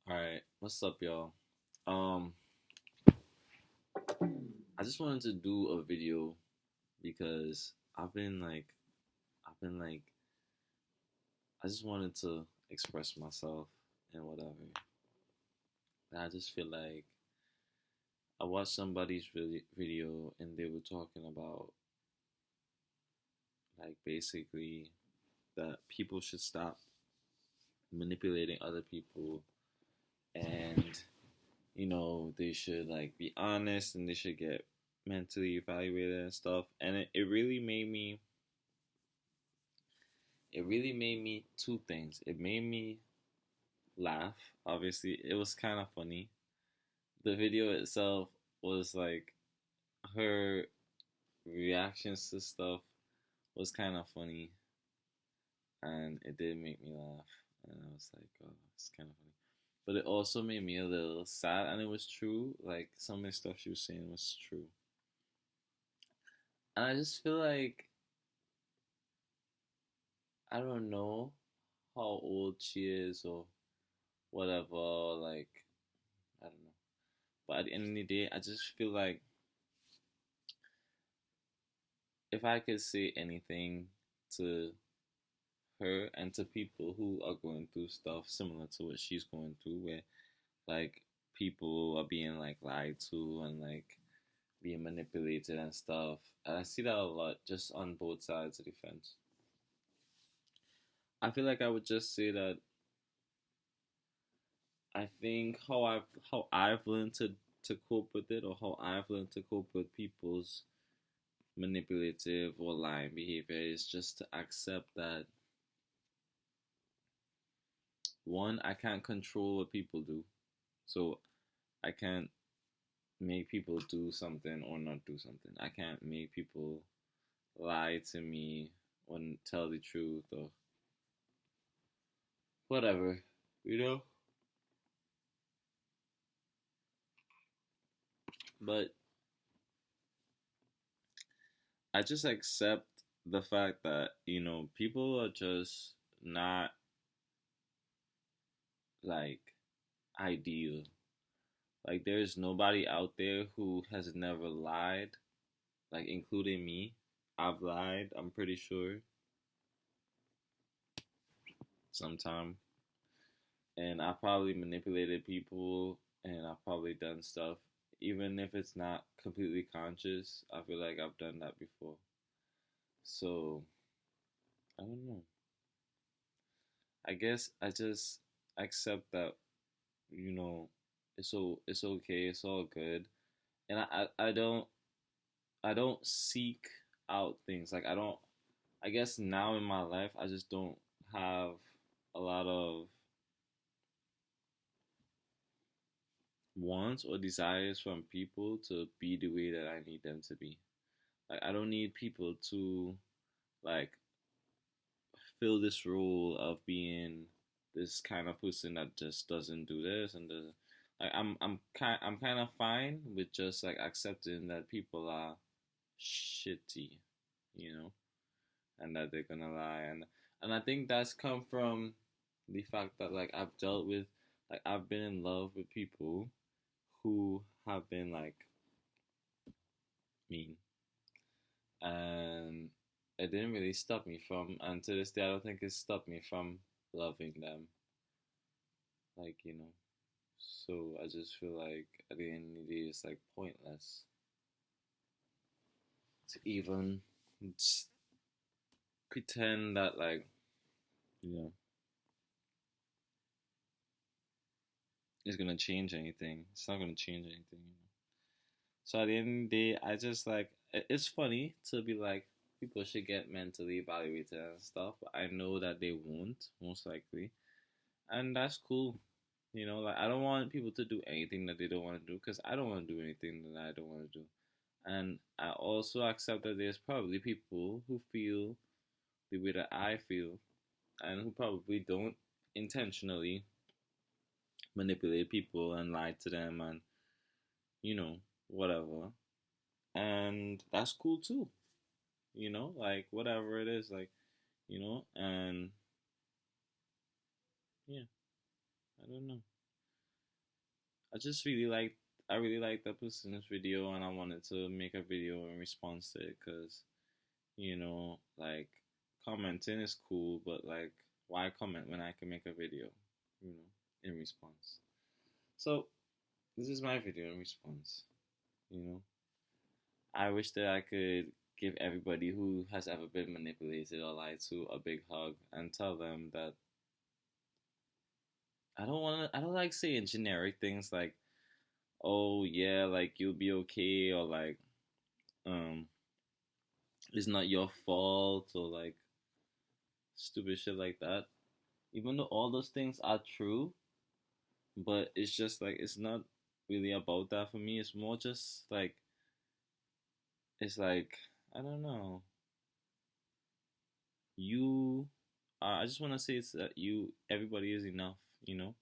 All right, what's up, y'all? I just wanted to do a video because I've been like, I just wanted to express myself and whatever. And I just feel like I watched somebody's video and they were talking about basically that people should stop manipulating other people and they should be honest and they should get mentally evaluated and stuff. And it really made me two things. It made me laugh. Obviously, it was kind of funny. The video itself was her reactions to stuff was kind of funny, and it did make me laugh. And I was like, oh, it's kind of funny. But it also made me a little sad, and it was true. Like some of the stuff she was saying was true. And I just feel like I don't know how old she is or whatever. I don't know. But at the end of the day, I just feel like if I could say anything to her and to people who are going through stuff similar to what she's going through, where like people are being lied to and being manipulated and stuff, and I see that a lot just on both sides of the fence. I feel like I would just say that I think how I've learned to cope with it, or how I've learned to cope with people's manipulative or lying behavior, is just to accept that one, I can't control what people do. So I can't make people do something or not do something. I can't make people lie to me or tell the truth or whatever, you know? But I just accept the fact that, people are just not like ideal. Like there's nobody out there who has never lied, including me. I've lied, I'm pretty sure, sometime. And I probably manipulated people and I've probably done stuff. Even if it's not completely conscious, I feel like I've done that before. So I don't know. I guess I just accept that, you know, it's okay, it's all good. And I don't seek out things. I guess now in my life I just don't have a lot of wants or desires from people to be the way that I need them to be. Like I don't need people to like fill this role of being this kind of person that just doesn't do this and doesn't I'm kind of fine with just accepting that people are shitty, you know, and that they're gonna lie, and I think that's come from the fact that I've dealt with I've been in love with people who have been mean, and it didn't really stop me from, and to this day I don't think it stopped me from loving them, you know. So I just feel like at the end of the day it's pointless to even pretend that you know it's gonna change anything. It's not gonna change anything, you know. So at the end of the day, I just it's funny to be like people should get mentally evaluated and stuff. But I know that they won't, most likely, and that's cool. You know, I don't want people to do anything that they don't want to do because I don't want to do anything that I don't want to do. And I also accept that there's probably people who feel the way that I feel and who probably don't intentionally manipulate people and lie to them and, whatever. And that's cool too, whatever it is, and yeah, I don't know. I just really like I really liked that person's video, and I wanted to make a video in response to it because like commenting is cool, but like why comment when I can make a video, in response. So this is my video in response. You know, I wish that I could give everybody who has ever been manipulated or lied to a big hug and tell them that I don't like saying generic things like, oh yeah, like you'll be okay, or like, um, it's not your fault, or like stupid shit like that. Even though all those things are true, but it's just like, it's not really about that for me. It's more just like, it's like, I don't know. You, I just want to say it's that everybody is enough, you know?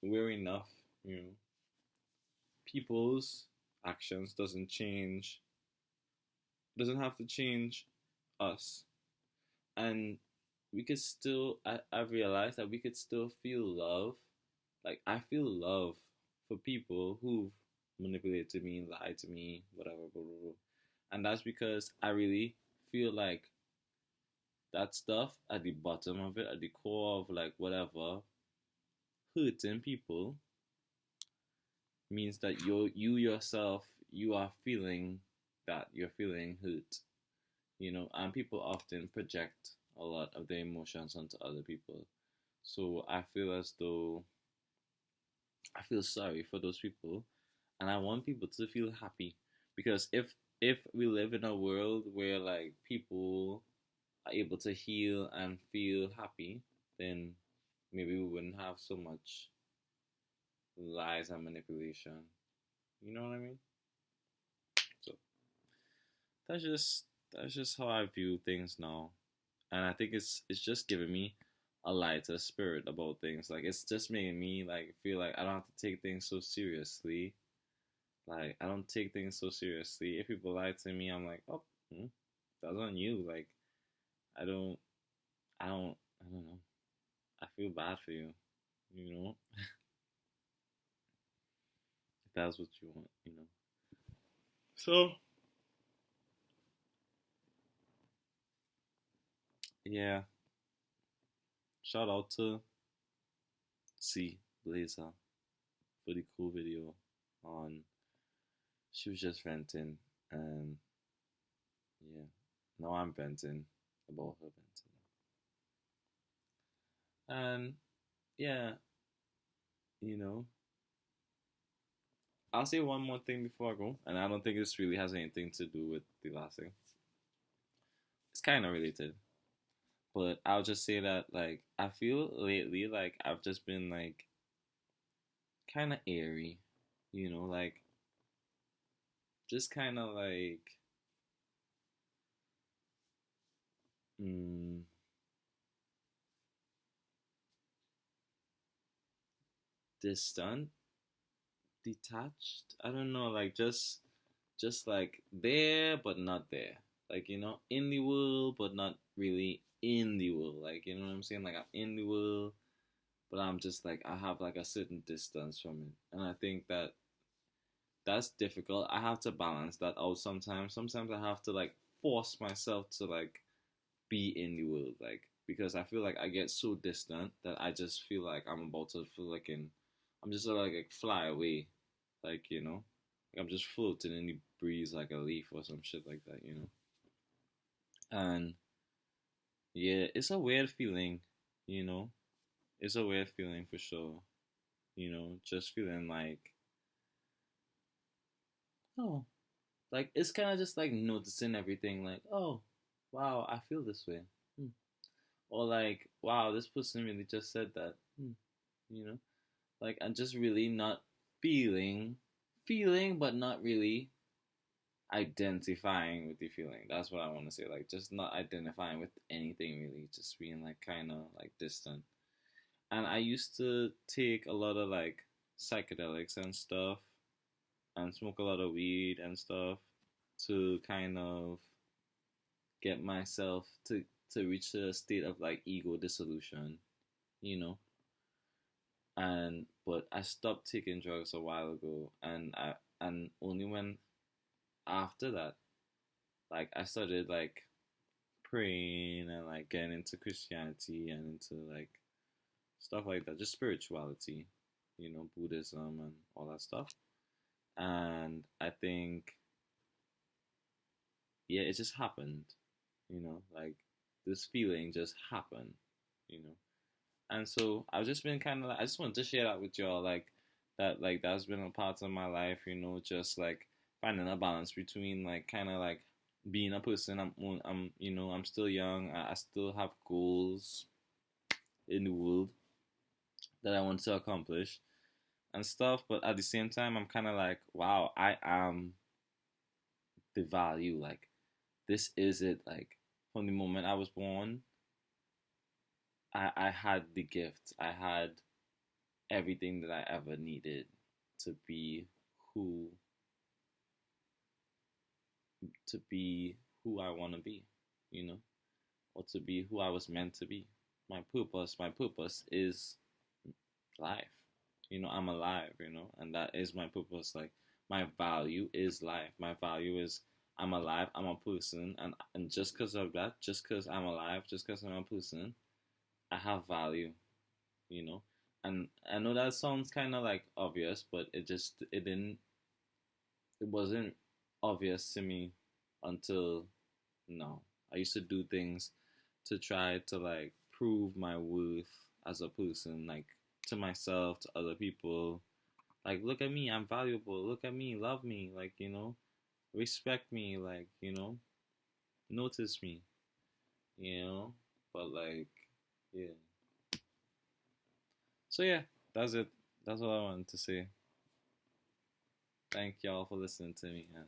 We're enough, you know? People's actions doesn't have to change us. And we could still, I've realized that we could still feel love. Like, I feel love for people who've manipulated me, lied to me, whatever, blah, blah, blah. And that's because I really feel like that stuff at the bottom of it, at the core of like whatever, hurting people means that you yourself, you are feeling that you're feeling hurt, and people often project a lot of their emotions onto other people. So I feel as though I feel sorry for those people, and I want people to feel happy, because if we live in a world where like people are able to heal and feel happy, then maybe we wouldn't have so much lies and manipulation. You know what I mean? So that's just how I view things now, and I think it's just giving me a lighter spirit about things. Like, it's just making me like feel like I don't have to take things so seriously. Like, I don't take things so seriously. If people lie to me, I'm like, oh, that's on you. Like, I don't, I don't know. I feel bad for you. You know, if that's what you want. So yeah, shout out to zeeblazer for the cool video on. She was just venting, and yeah, now I'm venting about her venting, and yeah, you know, I'll say one more thing before I go, and I don't think this really has anything to do with the last thing. It's kind of related, but I'll just say that like I feel lately like I've just been like kind of airy, like just kind of like mm, distant, detached. I don't know, like just like there but not there. Like, in the world but not really in the world. Like, you know what I'm saying? Like, I'm in the world, but I'm just like I have like a certain distance from it. And I think that that's difficult. I have to balance that out sometimes. Sometimes I have to like force myself to like be in the world, like, because I feel like I get so distant that I just feel like I'm about to feel like I'm just sort of like fly away, like, like I'm just floating in the breeze like a leaf or some shit like that. And yeah, it's a weird feeling, you know. It's a weird feeling for sure. Just feeling like, oh, like it's kind of just like noticing everything, like, oh, wow, I feel this way. Hmm. Or like, wow, this person really just said that. You know, like I'm just really not feeling, but not really identifying with the feeling. That's what I want to say. Like, just not identifying with anything really, just being like kind of like distant. And I used to take a lot of like psychedelics and stuff, and smoke a lot of weed and stuff to kind of get myself to reach a state of like ego dissolution, you know. and but I stopped taking drugs a while ago, and only when after that, like I started like praying and like getting into Christianity and into like stuff like that, just spirituality, Buddhism and all that stuff. And I think, yeah, it just happened, like this feeling just happened, you know. And so I've just been kind of like, I just wanted to share that with y'all, like that's been a part of my life, just like finding a balance between like kind of like being a person. I'm still young. I still have goals in the world that I want to accomplish and stuff. But at the same time, I'm kind of like, wow, I am the value. Like, this is it. Like, from the moment I was born, I had the gift. I had everything that I ever needed to be who to be who I want to be, you know, or to be who I was meant to be. My purpose is life. I'm alive, and that is my purpose. Like, my value is life. My value is I'm alive, I'm a person, and just because of that, just because I'm alive, just because I'm a person, I have value, you know. And I know that sounds kind of like obvious, but it wasn't obvious to me until now. I used to do things to try to like prove my worth as a person, like to myself, to other people. Like, look at me, I'm valuable. Look at me, love me. Like, respect me. Like, notice me. You know, but like, yeah. So yeah, that's it. That's what I wanted to say. Thank y'all for listening to me, man.